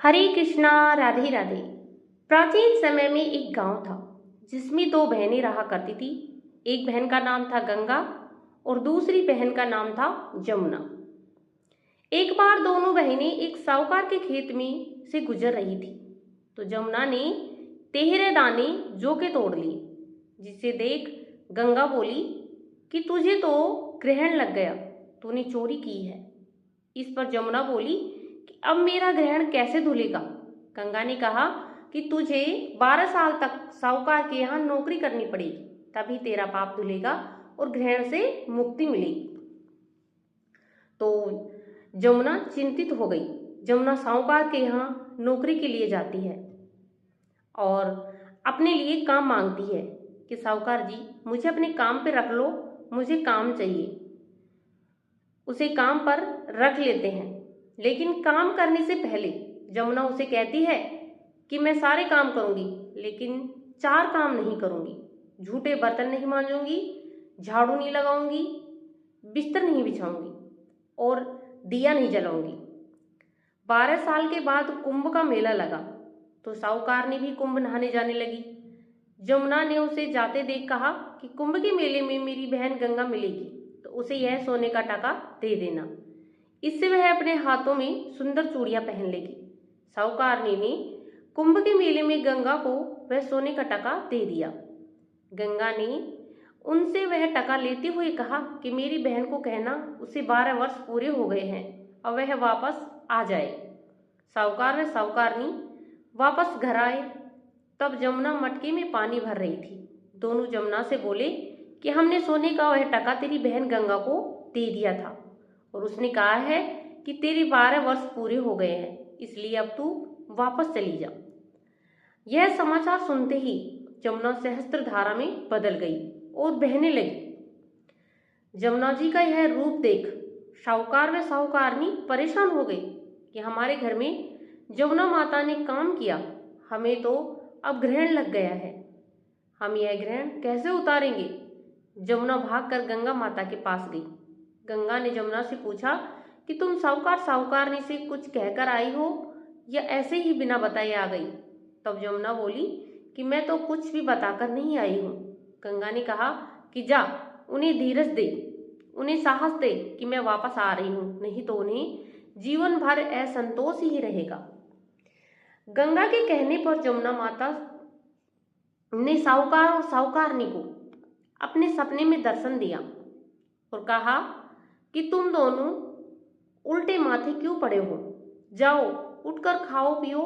हरे कृष्णा राधे राधे। प्राचीन समय में एक गांव था जिसमें दो बहनें रहा करती थी। एक बहन का नाम था गंगा और दूसरी बहन का नाम था जमुना। एक बार दोनों बहनें एक साहूकार के खेत में से गुजर रही थी तो जमुना ने तेहरे दाने जौ के तोड़ लिए, जिसे देख गंगा बोली कि तुझे तो ग्रहण लग गया, तूने चोरी की है। इस पर जमुना बोली कि अब मेरा ग्रहण कैसे धुलेगा। गंगा ने कहा कि तुझे 12 साल तक साहूकार के यहाँ नौकरी करनी पड़ेगी, तभी तेरा पाप धुलेगा और ग्रहण से मुक्ति मिलेगी। तो जमुना चिंतित हो गई। जमुना साहूकार के यहाँ नौकरी के लिए जाती है और अपने लिए काम मांगती है कि साहूकार जी मुझे अपने काम पे रख लो, मुझे काम चाहिए। उसे काम पर रख लेते हैं, लेकिन काम करने से पहले जमुना उसे कहती है कि मैं सारे काम करूंगी लेकिन 4 काम नहीं करूंगी। झूठे बर्तन नहीं मांजूंगी, झाड़ू नहीं लगाऊंगी, बिस्तर नहीं बिछाऊंगी और दिया नहीं जलाऊंगी। 12 साल के बाद कुंभ का मेला लगा तो साहूकार ने भी कुंभ नहाने जाने लगी। जमुना ने उसे जाते देख कहा कि कुंभ के मेले में मेरी बहन गंगा मिलेगी तो उसे यह सोने का टका दे देना, इससे वह अपने हाथों में सुंदर चूड़ियां पहन लेगी। साहूकारनी ने कुंभ के मेले में गंगा को वह सोने का टका दे दिया। गंगा ने उनसे वह टका लेते हुए कहा कि मेरी बहन को कहना उसे 12 वर्ष पूरे हो गए हैं और वह वापस आ जाए। साहूकार व साहूकारनी वापस घर आए। तब जमुना मटके में पानी भर रही थी। दोनों जमुना से बोले कि हमने सोने का वह टका तेरी बहन गंगा को दे दिया था और उसने कहा है कि तेरे 12 वर्ष पूरे हो गए हैं, इसलिए अब तू वापस चली जा। यह समाचार सुनते ही जमुना सहस्त्रधारा में बदल गई और बहने लगी। जमुना जी का यह रूप देख साहूकार व साहूकारनी परेशान हो गई कि हमारे घर में जमुना माता ने काम किया, हमें तो अब ग्रहण लग गया है, हम यह ग्रहण कैसे उतारेंगे। जमुना भागकर गंगा माता के पास गई। गंगा ने जमुना से पूछा कि तुम साहूकार साहूकारनी से कुछ कहकर आई हो या ऐसे ही बिना बताए आ गई। तब जमुना बोली कि मैं तो कुछ भी बताकर नहीं आई हूँ। गंगा ने कहा कि जा उन्हें धीरज दे, उन्हें साहस दे कि मैं वापस आ रही हूँ, नहीं तो उन्हें जीवन भर असंतोष ही रहेगा। गंगा के कहने पर जमुना माता ने साहूकार और साहूकारनी को अपने सपने में दर्शन दिया और कहा कि तुम दोनों उल्टे माथे क्यों पड़े हो, जाओ उठकर खाओ पियो।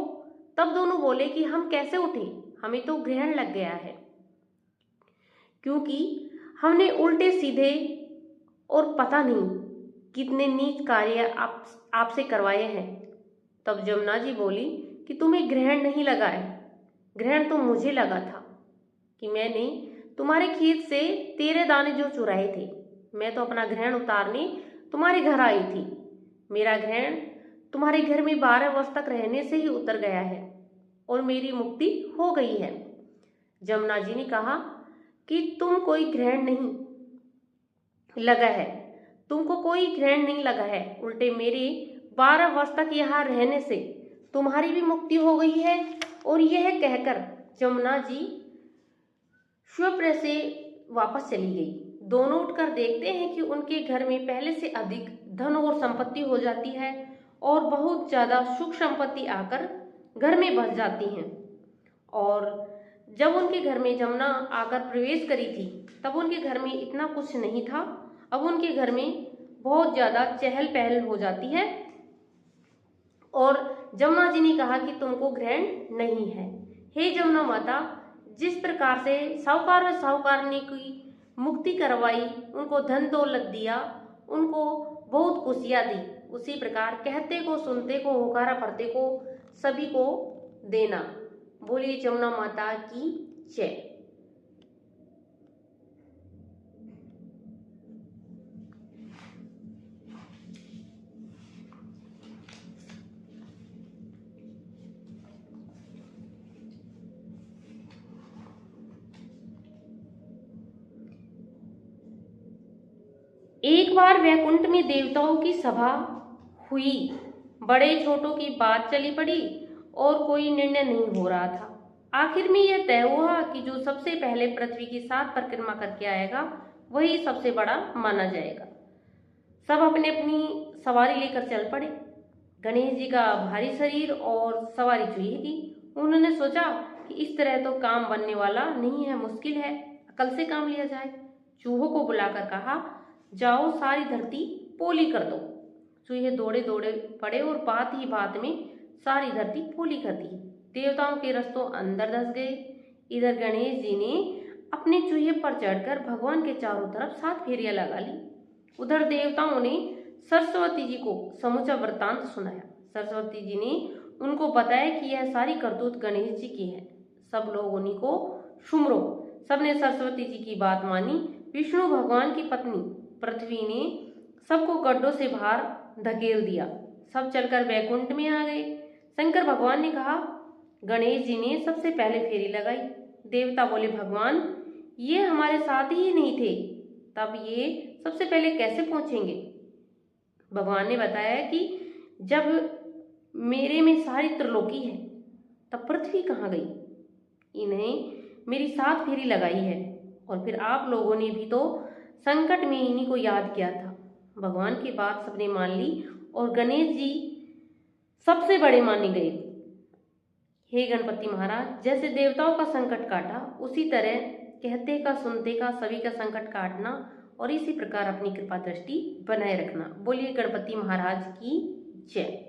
तब दोनों बोले कि हम कैसे उठे, हमें तो ग्रहण लग गया है, क्योंकि हमने उल्टे सीधे और पता नहीं कितने नीच कार्य आपसे करवाए हैं। तब जमुना जी बोली कि तुम्हें ग्रहण नहीं लगा है, ग्रहण तो मुझे लगा था कि मैंने तुम्हारे खेत से 13 दाने जो चुराए थे। मैं तो अपना ग्रहण उतारने तुम्हारे घर आई थी। मेरा ग्रहण तुम्हारे घर में 12 वर्ष तक रहने से ही उतर गया है और मेरी मुक्ति हो गई है। जमुना जी ने कहा कि तुम कोई ग्रहण नहीं लगा है, तुमको कोई ग्रहण नहीं लगा है, उल्टे मेरे 12 वर्ष तक यहाँ रहने से तुम्हारी भी मुक्ति हो गई है। और यह कहकर जमुना जी स्वप्न से वापस चली गई। दोनों उठकर देखते हैं कि उनके घर में पहले से अधिक धन और संपत्ति हो जाती है और बहुत ज्यादा सुख संपत्ति आकर घर में बस जाती हैं। और जब उनके घर में जमुना आकर प्रवेश करी थी तब उनके घर में इतना कुछ नहीं था। अब उनके घर में बहुत ज्यादा चहल पहल हो जाती है और जमुना जी ने कहा कि तुमको ग्रहण नहीं है। हे जमुना माता, जिस प्रकार से साहूकार और साहूकारनी की मुक्ति करवाई, उनको धन दौलत दिया, उनको बहुत खुशियां दी, उसी प्रकार कहते को सुनते को होकारा भरते को सभी को देना। बोलिए जमुना माता की जय। एक बार वैकुंठ में देवताओं की सभा हुई। बड़े छोटों की बात चली पड़ी और कोई निर्णय नहीं हो रहा था। आखिर में यह तय हुआ कि जो सबसे पहले पृथ्वी की 7 परिक्रमा करके आएगा वही सबसे बड़ा माना जाएगा। सब अपने अपनी सवारी लेकर चल पड़े। गणेश जी का भारी शरीर और सवारी चूहे की। उन्होंने सोचा कि इस तरह तो काम बनने वाला नहीं है, मुश्किल है, अकल से काम लिया जाए। चूहों को बुलाकर कहा, जाओ सारी धरती पोली कर दो। चूहे दौड़े दौड़े पड़े और बात ही बात में सारी धरती पोली कर दी। देवताओं के रस्तों अंदर धस गए। इधर गणेश जी ने अपने चूहे पर चढ़कर भगवान के चारों तरफ 7 फेरियां लगा ली। उधर देवताओं ने सरस्वती जी को समूचा वृत्तांत सुनाया। सरस्वती जी ने उनको बताया कि यह सारी करतूत गणेश जी की है। सब लोग उन्हीं को सुमरो। सबने सरस्वती जी की बात मानी। विष्णु भगवान की पत्नी पृथ्वी ने सबको गड्ढों से बाहर धकेल दिया। सब चलकर वैकुंठ में आ गए। शंकर भगवान ने कहा, गणेश जी ने सबसे पहले फेरी लगाई। देवता बोले, भगवान ये हमारे साथ ही नहीं थे, तब ये सबसे पहले कैसे पहुंचेंगे? भगवान ने बताया कि जब मेरे में सारी त्रिलोकी है तब पृथ्वी कहाँ गई? इन्हें मेरी 7 फेरी लगाई है। और फिर आप लोगों ने भी तो संकट में इन्हीं को याद किया था। भगवान की बात सबने मान ली और गणेश जी सबसे बड़े माने गए। हे गणपति महाराज, जैसे देवताओं का संकट काटा, उसी तरह कहते का सुनते का सभी का संकट काटना और इसी प्रकार अपनी कृपा दृष्टि बनाए रखना। बोलिए गणपति महाराज की जय।